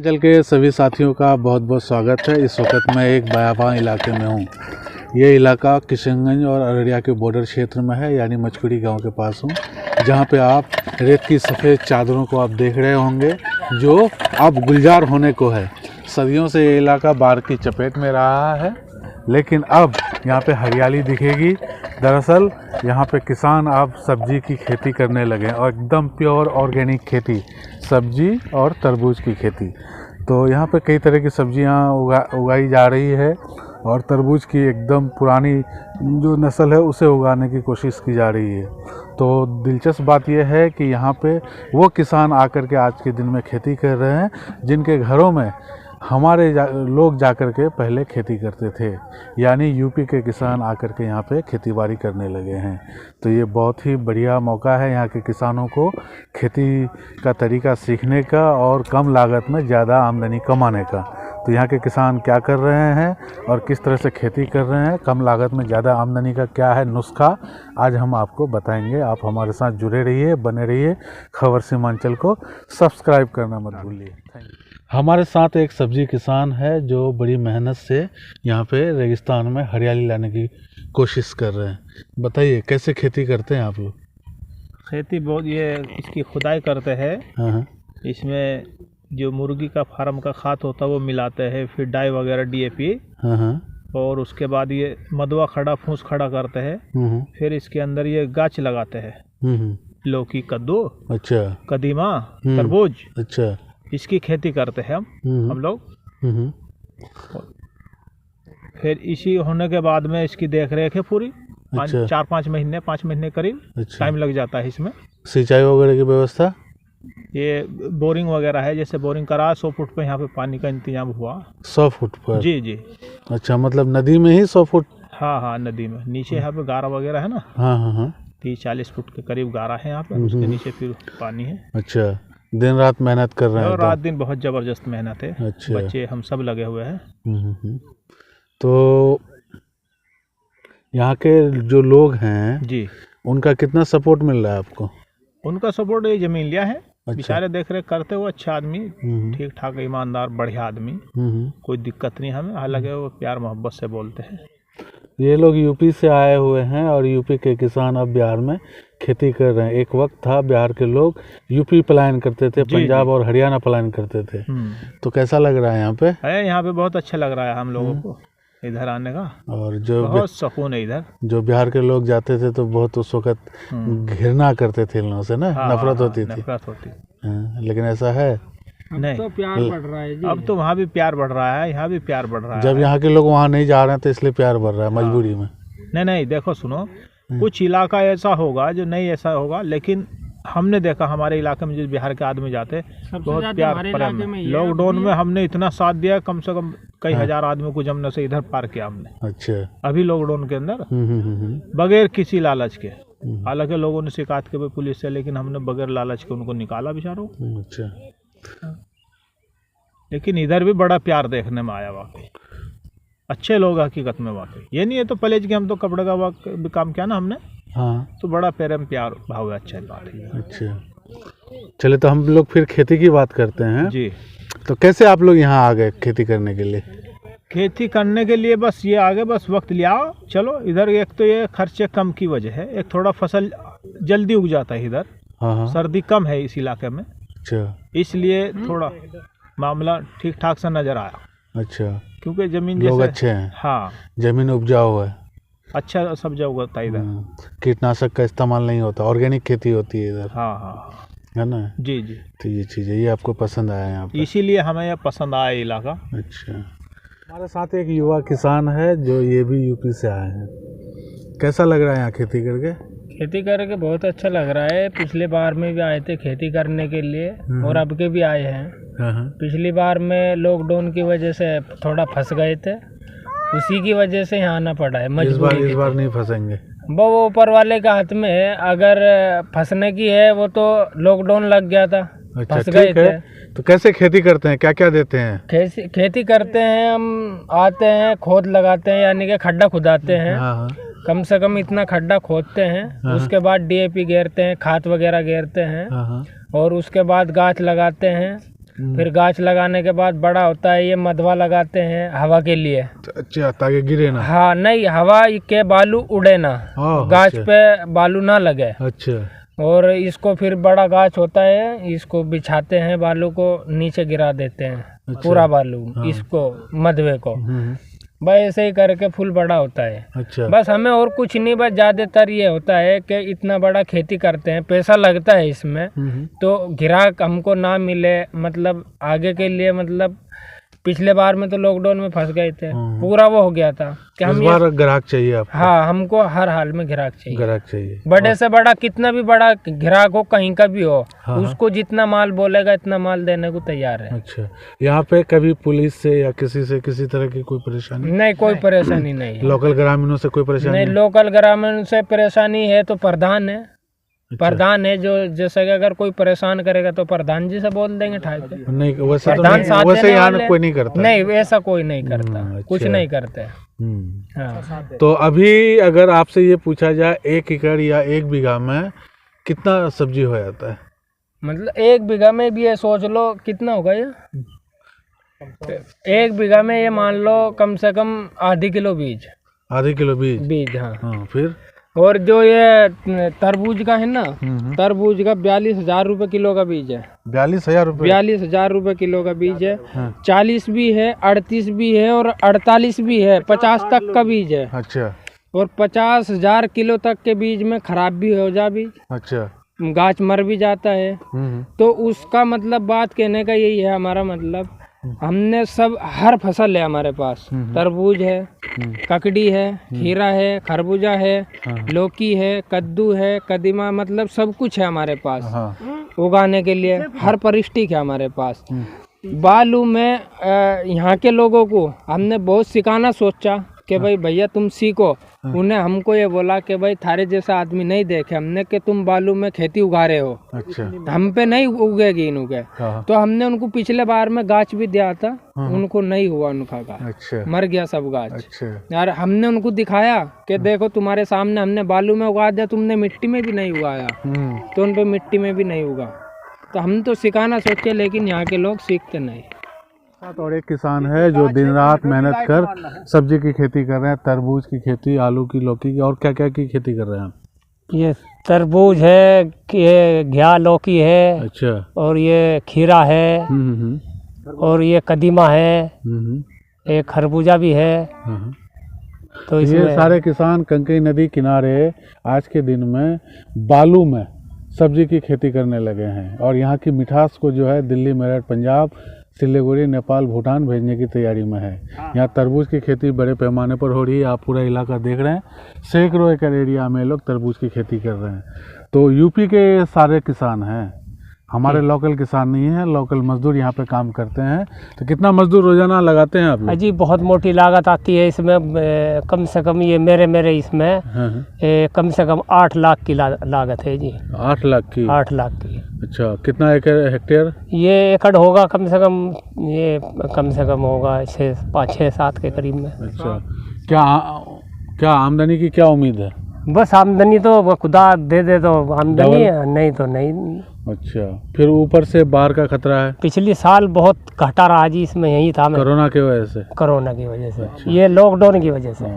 चल के सभी साथियों का बहुत बहुत स्वागत है। इस वक्त मैं एक बयाबान इलाके में हूँ। ये इलाका किशनगंज और अररिया के बॉर्डर क्षेत्र में है, यानी मचकुड़ी गांव के पास हूँ, जहाँ पे आप रेत की सफ़ेद चादरों को आप देख रहे होंगे जो अब गुलजार होने को है। सदियों से ये इलाका बाढ़ की चपेट में रहा है, लेकिन अब यहाँ पे हरियाली दिखेगी। दरअसल यहाँ पे किसान अब सब्जी की खेती करने लगे हैं, और एकदम प्योर ऑर्गेनिक खेती, सब्जी और तरबूज की खेती। तो यहाँ पे कई तरह की सब्जियाँ उगाई जा रही है, और तरबूज की एकदम पुरानी जो नस्ल है उसे उगाने की कोशिश की जा रही है। तो दिलचस्प बात यह है कि यहाँ पे वो किसान आकर के आज के दिन में खेती कर रहे हैं, जिनके घरों में हमारे लोग जाकर के पहले खेती करते थे, यानी यूपी के किसान आकर के यहाँ पे खेतीबाड़ी करने लगे हैं। तो ये बहुत ही बढ़िया मौका है यहाँ के किसानों को खेती का तरीका सीखने का और कम लागत में ज़्यादा आमदनी कमाने का। तो यहाँ के किसान क्या कर रहे हैं और किस तरह से खेती कर रहे हैं, कम लागत में ज़्यादा आमदनी का क्या है नुस्खा, आज हम आपको बताएंगे। आप हमारे साथ जुड़े रहिए, बने रहिए। खबर सीमांचल को सब्सक्राइब करना मत भूलिए। Thank you. हमारे साथ एक सब्जी किसान है जो बड़ी मेहनत से यहाँ पे रेगिस्तान में हरियाली लाने की कोशिश कर रहे हैं। बताइए कैसे खेती करते हैं आप लोग? खेती बहुत ये इसकी खुदाई करते हैं। हाँ। इसमें जो मुर्गी का फार्म का खाद होता है वो मिलाते हैं, फिर डाई वगैरह DAP। हाँ। और उसके बाद ये मदवा खड़ा फूस खड़ा करते हैं। फिर इसके अंदर ये गाछ लगाते हैं, लौकी, कद्दू, अच्छा, कदीमा, तरबूज, अच्छा, इसकी खेती करते हैं हम लोग। फिर इसी होने के बाद में इसकी देख रेख है पूरी। अच्छा। 4-5 महीने 5 महीने करीब टाइम लग जाता है इसमें। सिंचाई वगैरह की व्यवस्था? ये बोरिंग वगैरह है, जैसे बोरिंग करा 100 फुट पे यहाँ पे पानी का इंतजाम हुआ। 100 फुट पर? जी। अच्छा, मतलब नदी में ही 100 फुट? हाँ, नदी में नीचे यहाँ पे गारा वगैरह है ना। हाँ। 30-40 फुट के करीब गारा है यहाँ पे, उसके नीचे फिर पानी है। अच्छा, दिन रात मेहनत कर रहे हैं? और रात दिन बहुत जबरदस्त मेहनत है। अच्छा। बच्चे हम सब लगे हुए हैं। तो यहाँ के जो लोग हैं जी, उनका कितना सपोर्ट मिल रहा है आपको? उनका सपोर्ट ये जमीन लिया है। अच्छा। बेचारे देख रेख करते हुए अच्छा आदमी, ठीक ठाक ईमानदार बढ़िया आदमी, कोई दिक्कत नहीं हमें। हालांकि वो प्यार मोहब्बत से बोलते हैं। ये लोग यूपी से आए हुए हैं, और यूपी के किसान अब बिहार में खेती कर रहे हैं। एक वक्त था बिहार के लोग यूपी पलायन करते थे, पंजाब और हरियाणा पलायन करते थे। तो कैसा लग रहा है यहाँ पे? यहाँ पे बहुत अच्छा लग रहा है हम लोगों को इधर आने का, और जो बहुत सुकून है इधर। जो बिहार के लोग जाते थे तो बहुत उस वक्त घृणा करते थे इन लोगों से ना। नफरत होती थी। लेकिन ऐसा है नहीं, तो प्यार बढ़ रहा है जी। अब तो वहाँ भी प्यार बढ़ रहा है, यहाँ भी प्यार बढ़ रहा है। जब यहाँ के लोग वहाँ नहीं जा रहे हैं तो इसलिए प्यार बढ़ रहा है, मजबूरी में। नहीं, देखो सुनो, कुछ इलाका ऐसा होगा जो नहीं ऐसा होगा, लेकिन हमने देखा हमारे इलाके में जो बिहार के आदमी जाते बहुत प्यार प्रेम में। लॉकडाउन में हमने इतना साथ दिया, कम से कम कई हजार आदमी को जमने से इधर पार किया हमने। अच्छा। अभी लॉकडाउन के अंदर बगैर किसी लालच के, हालांकि लोगों ने शिकायत की पुलिस से, लेकिन हमने बगैर लालच के उनको निकाला बेचारों। अच्छा। लेकिन इधर भी बड़ा प्यार देखने में आया, वाकई अच्छे लोग हकीकत में। वाकई ये नहीं है तो पहले कि हम तो कपड़े का भी काम किया ना हमने। हाँ। तो बड़ा प्रेम प्यार भाव है, अच्छा बात है। अच्छा, चले तो हम लोग फिर खेती की बात करते हैं जी। तो कैसे आप लोग यहाँ आ गए खेती करने के लिए? खेती करने के लिए बस ये आगे बस वक्त लिया चलो इधर। एक तो ये खर्चे कम की वजह है, एक थोड़ा फसल जल्दी उग जाता है इधर। हाँ। सर्दी कम है इस इलाके में। अच्छा, इसलिए थोड़ा मामला ठीक ठाक सा नजर आया। अच्छा, क्योंकि जमीन लोग अच्छे हैं। हाँ, जमीन उपजाऊ है, अच्छा सब्जी उगता है इधर। कीटनाशक का इस्तेमाल नहीं होता, ऑर्गेनिक खेती होती है इधर। हाँ, है ना जी। तो ये चीज़ है, ये आपको पसंद आया यहाँ पे? इसीलिए हमें यह पसंद आया इलाका। अच्छा। हमारे साथ एक युवा किसान है जो ये भी यूपी से आए हैं। कैसा लग रहा है यहाँ खेती करके? खेती करके बहुत अच्छा लग रहा है। पिछले बार में भी आए थे खेती करने के लिए, और अब के भी आए हैं। पिछली बार में लॉकडाउन की वजह से थोड़ा फंस गए थे, उसी की वजह से यहाँ आना पड़ा है। मजबूरी। इस बार नहीं फंसेंगे? वो ऊपर वाले के हाथ में है। अगर फंसने की है वो तो लॉकडाउन लग गया था। अच्छा, फंस गए थे। तो कैसे खेती करते हैं, क्या क्या देते हैं? खेती करते हैं हम, आते हैं खोद लगाते हैं, यानी कि खड्डा खुदाते हैं। कम से कम इतना खड्डा खोदते हैं, उसके बाद DAP घेरते हैं, खाद वगैरह घेरते हैं, और उसके बाद गाछ लगाते हैं। फिर गाछ लगाने के बाद बड़ा होता है, ये मधवा लगाते हैं हवा के लिए। अच्छा, ताकि गिरे ना। हाँ नहीं, हवा के बालू उड़े ना, गाछ पे बालू ना लगे। अच्छा। और इसको फिर बड़ा गाछ होता है, इसको बिछाते हैं, बालू को नीचे गिरा देते हैं। अच्छा। पूरा बालू इसको मधवे को बस ऐसे ही करके फूल बड़ा होता है। अच्छा। बस हमें और कुछ नहीं, बस ज्यादातर ये होता है कि इतना बड़ा खेती करते हैं, पैसा लगता है इसमें, तो ग्राहक हमको ना मिले, मतलब आगे के लिए, मतलब पिछले बार में तो लॉकडाउन में फंस गए थे, पूरा वो हो गया था कि हम बार ग्राहक चाहिए आपको। हाँ, हमको हर हाल में ग्राहक चाहिए। ग्राहक चाहिए, बड़े से बड़ा, कितना भी बड़ा ग्राहक हो, कहीं का भी हो, उसको जितना माल बोलेगा इतना माल देने को तैयार है। अच्छा, यहाँ पे कभी पुलिस से या किसी से किसी तरह की कोई परेशानी? नहीं, कोई परेशानी नहीं। लोकल ग्रामीणों से कोई परेशानी नहीं? लोकल ग्रामीण से परेशानी है तो प्रधान है। अच्छा। प्रधान है जो, जैसे कि अगर कोई परेशान करेगा तो प्रधान जी से बोल देंगे ठाक के। नहीं, वैसे तो नहीं, वैसे यहाँ कोई नहीं करता। नहीं, ऐसा कोई नहीं करता। अच्छा। कुछ नहीं करते। हाँ। तो अभी अगर आपसे ये पूछा जाए 1 एकड़ या 1 बीघा में कितना सब्जी हो जाता है? मतलब 1 बीघा में भी ये सोच लो कितना होगा ये, 1 बीघा में ये मान लो कम से कम आधी किलो बीज। आधी किलो बीज? हाँ। फिर और जो ये तरबूज का है ना, तरबूज का 42,000 रुपये किलो का बीज है। 42,000 रुपये? 42,000 रुपये किलो का बीज है। हाँ। 40 भी है, 38 भी है और 48 भी है, 50 तक का बीज है। अच्छा। और 50,000 किलो तक के बीज में खराब भी हो जा बीज। अच्छा। गाछ मर भी जाता है। तो उसका मतलब बात कहने का यही है, हमारा मतलब हमने सब हर फसल है हमारे पास। तरबूज है, ककड़ी है, खीरा है, खरबूजा है, लौकी है, कद्दू है, कदीमा, मतलब सब कुछ है हमारे पास उगाने के लिए। हर परिस्थिति है हमारे पास। बालू में यहाँ के लोगों को हमने बहुत सिखाना सोचा कि भाई भैया तुम सीखो। उन्हें हमको ये बोला कि भाई थारे जैसा आदमी नहीं देखे हमने कि तुम बालू में खेती उगा रहे हो। अच्छा। हम पे नहीं उगेगी इनके। तो हमने उनको पिछले बार में गाछ भी दिया था, उनको नहीं हुआ उनका गाछ। अच्छा। मर गया सब गाछ। अच्छा। यार हमने उनको दिखाया कि देखो तुम्हारे सामने हमने बालू में उगा दिया, तुमने मिट्टी में भी नहीं उगाया, तो उन पे मिट्टी में भी नहीं उगा। तो हम तो सिखाना सोचे, लेकिन यहाँ के लोग सीखते नहीं। और एक किसान है जो दिन रात मेहनत कर सब्जी की खेती कर रहे हैं, तरबूज की खेती, आलू की, लौकी की, और क्या क्या की खेती कर रहे हैं? ये तरबूज है, ये घिया लौकी है। अच्छा। और ये खीरा है, और ये कदीमा है, एक खरबूजा भी है। तो ये सारे किसान कंकई नदी किनारे आज के दिन में बालू में सब्जी की खेती करने लगे हैं, और यहाँ की मिठास को जो है दिल्ली, मेरठ, पंजाब, सिलीगुड़ी, नेपाल, भूटान भेजने की तैयारी में है। यहाँ तरबूज की खेती बड़े पैमाने पर हो रही है। आप पूरा इलाका देख रहे हैं, सैकड़ों एकड़ एरिया में लोग तरबूज की खेती कर रहे हैं। तो यूपी के सारे किसान हैं, हमारे लोकल किसान नहीं है, लोकल मजदूर यहाँ पे काम करते हैं। तो कितना मजदूर रोजाना लगाते हैं आप लोग? जी बहुत मोटी लागत आती है इसमें, कम से कम ये मेरे इसमें कम से कम 8 लाख की लागत है जी। 8 लाख की? 8 लाख की। अच्छा। कितना एकड़, हेक्टेयर? ये एकड़ होगा कम से कम, ये कम से कम होगा 5-6-7 के करीब में। अच्छा। क्या आमदनी की क्या उम्मीद है? बस आमदनी तो खुदा दे तो आमदनी है, नहीं तो नहीं। अच्छा। फिर ऊपर से बाढ़ का खतरा है? पिछली साल बहुत घाटा रहा जी इसमें, यही था कोरोना की वजह से। कोरोना की वजह से। अच्छा। ये लॉकडाउन की वजह से।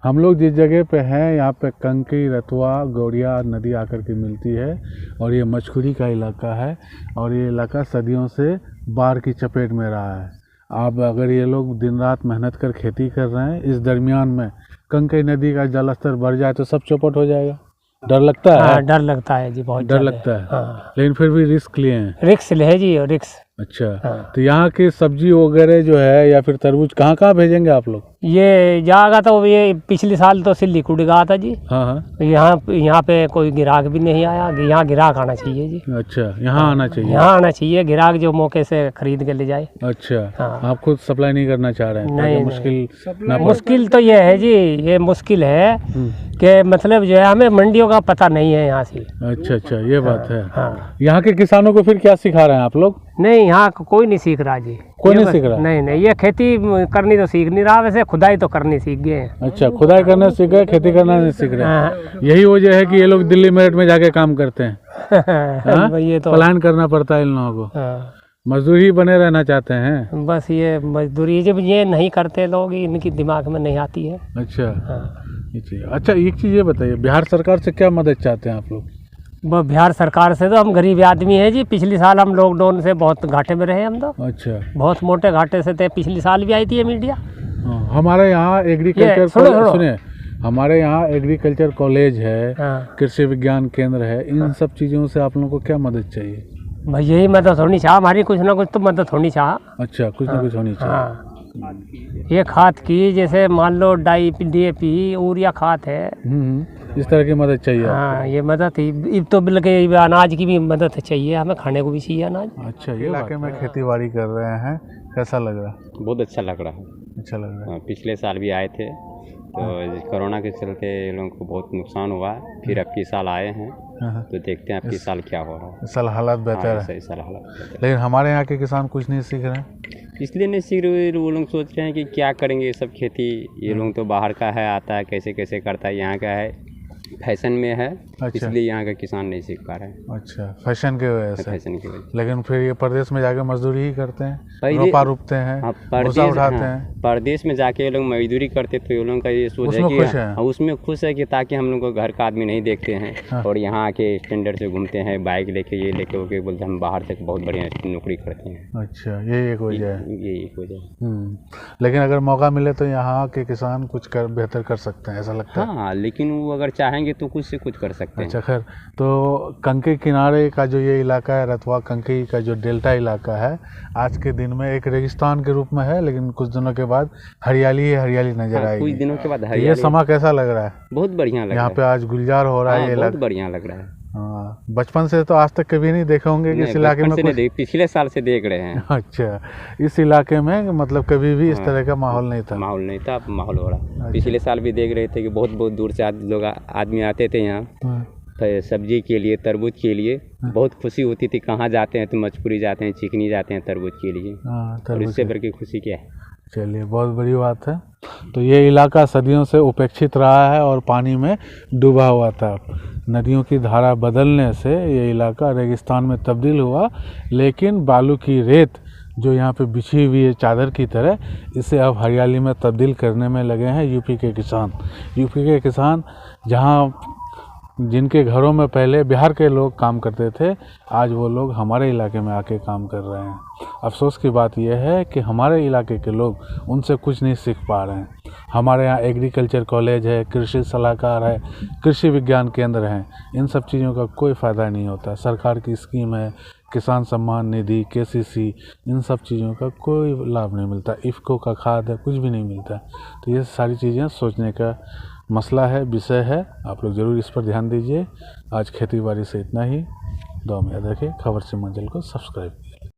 हम लोग जिस जगह पे हैं यहाँ पे कंकी, रतुआ, गौड़िया नदी आकर के मिलती है, और ये मछकुड़ी का इलाका है, और ये इलाका सदियों से बाढ़ की चपेट में रहा है। अब अगर ये लोग दिन रात मेहनत कर खेती कर रहे हैं, इस दरमियान में कंकई नदी का जलस्तर बढ़ जाए तो सब चौपट हो जाएगा। डर लगता है? हाँ, डर लगता है जी, बहुत डर लगता है। हाँ। लेकिन फिर भी रिस्क लिए हैं? रिस्क ले जी, रिस्क। अच्छा। हाँ। तो यहाँ की सब्जी वगैरह जो है या फिर तरबूज कहाँ कहाँ भेजेंगे आप लोग? ये जाएगा तो ये पिछले साल तो सिल्लीकुड़ी गया था जी। हाँ। यहाँ पे कोई ग्राहक भी नहीं आया, यहाँ ग्राहक आना चाहिए जी। अच्छा। यहाँ आना चाहिए? यहाँ आना चाहिए ग्राहक जो मौके से खरीद के ले जाए। अच्छा। हाँ। आप खुद सप्लाई नहीं करना चाह रहे हैं? नहीं, मुश्किल तो ये है जी, ये मुश्किल है कि मतलब जो है हमें मंडियों का पता नहीं है यहाँ से। अच्छा, ये बात है। हाँ। यहाँ के किसानों को फिर क्या सिखा रहे हैं आप लोग? नहीं, यहाँ कोई नहीं सीख रहा जी। कोई नहीं सीख रहा? नहीं, ये खेती करनी तो सीख नहीं रहा, वैसे खुदाई तो करनी सीख गए हैं। अच्छा, खुदाई करना सीख गए, खेती करना नहीं सीख रहे। हाँ। यही वजह है कि ये लोग दिल्ली, मेरठ में जाके काम करते हैं। ये तो पलायन करना पड़ता है इन लोगों को। मजदूरी बने रहना चाहते हैं? बस ये मजदूरी जब ये नहीं करते लोग, इनकी दिमाग में नहीं आती है। अच्छा। हाँ। अच्छा, एक चीज़ ये बताइए, बिहार सरकार से क्या मदद चाहते हैं आप लोग? बिहार सरकार से तो हम गरीब आदमी हैं जी। पिछले साल हम लॉकडाउन से बहुत घाटे में रहे हम तो। अच्छा। बहुत मोटे घाटे से थे। पिछले साल भी आई थी ये मीडिया। हमारे यहाँ एग्रीकल्चर, सुनिए, हमारे यहाँ एग्रीकल्चर कॉलेज है, कृषि विज्ञान केंद्र है, इन सब चीज़ों से आप लोगों को क्या मदद चाहिए? भाई यही मदद होनी चाहिए हमारी, कुछ ना कुछ तो मदद होनी चाहिए। अच्छा, कुछ ना कुछ होनी चाहिए। हाँ। ये खाद की, जैसे मान लो DAP, यूरिया खाद है, इस तरह की मदद चाहिए। हाँ, ये मदद ही तो बल्कि अनाज की भी मदद चाहिए, हमें खाने को भी चाहिए अनाज। अच्छा, ये इलाके में खेती बाड़ी कर रहे हैं, कैसा लग रहा है? बहुत अच्छा लग रहा है। अच्छा लग रहा है। पिछले साल भी आए थे तो कोरोना के चलते लोगों को बहुत नुकसान हुआ, फिर अब की साल आए हैं तो देखते हैं अब की साल क्या हो रहा है। इस साल हालात बेहतर है। इस साल हालात, लेकिन हमारे यहाँ के किसान कुछ नहीं सीख रहे हैं। इसलिए नहीं सीख रहे, वो लोग सोच रहे हैं कि क्या करेंगे ये सब खेती। ये लोग तो बाहर का है, आता है कैसे कैसे करता है, यहाँ का है फैशन में है। अच्छा। इसलिए यहाँ का किसान नहीं सीख पा रहे हैं। अच्छा, फैशन के वजह से। फैशन की वजह से। लेकिन फिर ये प्रदेश में जाके मजदूरी ही करते हैं, रोपा रोपते हैं, भूसा उठाते हैं। प्रदेश में जाके ये लोग मजदूरी करते तो ये लोगों का ये सोच है कि उसमें खुश है कि ताकि हम लोग को घर का आदमी नहीं देखते हैं और यहाँ आके स्टैंडर्ड से घूमते हैं, बाइक लेके ये लेके होके बोलते हैं हम बाहर से बहुत बढ़िया नौकरी करते हैं। अच्छा, यही एक वजह है। यही एक वजह है। लेकिन अगर मौका मिले तो यहाँ के किसान कुछ बेहतर कर सकते हैं, ऐसा लगता है। हाँ, लेकिन वो अगर चाहेंगे तो कुछ से कुछ कर सकते हैं। अच्छा, खैर, तो कंके किनारे का जो ये इलाका है, रतवा कंकी का जो डेल्टा इलाका है, आज के दिन में एक रेगिस्तान के रूप में है, लेकिन कुछ दिनों के बाद हरियाली ही हरियाली नजर आएगी। कुछ दिनों के बाद हरियाली। ये समा कैसा लग रहा है? बहुत बढ़िया लग रहा है। यहाँ पे आज गुलजार हो रहा है ये बहुत बढ़िया लग रहा है। हाँ, बचपन से तो आज तक कभी नहीं देखे होंगे कि इस इलाके में कुछ? पिछले साल से देख रहे हैं। अच्छा, इस इलाके में मतलब कभी भी इस तरह का माहौल नहीं था? माहौल नहीं था, अब माहौल हो रहा। पिछले साल भी देख रहे थे कि बहुत बहुत दूर से लोग आदमी आते थे यहाँ सब्जी के लिए, तरबूज के लिए। बहुत खुशी होती थी, कहाँ जाते हैं तो मचपुरी जाते हैं, चिकनी जाते हैं तरबूज के लिए। और इससे बढ़ के खुशी क्या है? चलिए, बहुत बड़ी बात है। तो ये इलाका सदियों से उपेक्षित रहा है और पानी में डूबा हुआ था। नदियों की धारा बदलने से ये इलाका रेगिस्तान में तब्दील हुआ, लेकिन बालू की रेत जो यहाँ पे बिछी हुई है चादर की तरह, इसे अब हरियाली में तब्दील करने में लगे हैं यूपी के किसान। यूपी के किसान जहाँ जिनके घरों में पहले बिहार के लोग काम करते थे, आज वो लोग हमारे इलाके में आके काम कर रहे हैं। अफसोस की बात यह है कि हमारे इलाके के लोग उनसे कुछ नहीं सीख पा रहे हैं। हमारे यहाँ एग्रीकल्चर कॉलेज है, कृषि सलाहकार है, कृषि विज्ञान केंद्र हैं, इन सब चीज़ों का कोई फ़ायदा नहीं होता। सरकार की स्कीम है, किसान सम्मान निधि, KCC, इन सब चीज़ों का कोई लाभ नहीं मिलता। इफ़को का खाद है, कुछ भी नहीं मिलता। तो ये सारी चीज़ें सोचने का मसला है, विषय है। आप लोग ज़रूर इस पर ध्यान दीजिए। आज खेती बाड़ी से इतना ही। दुआ में याद रखें। खबर से मंजिल को सब्सक्राइब कीजिए।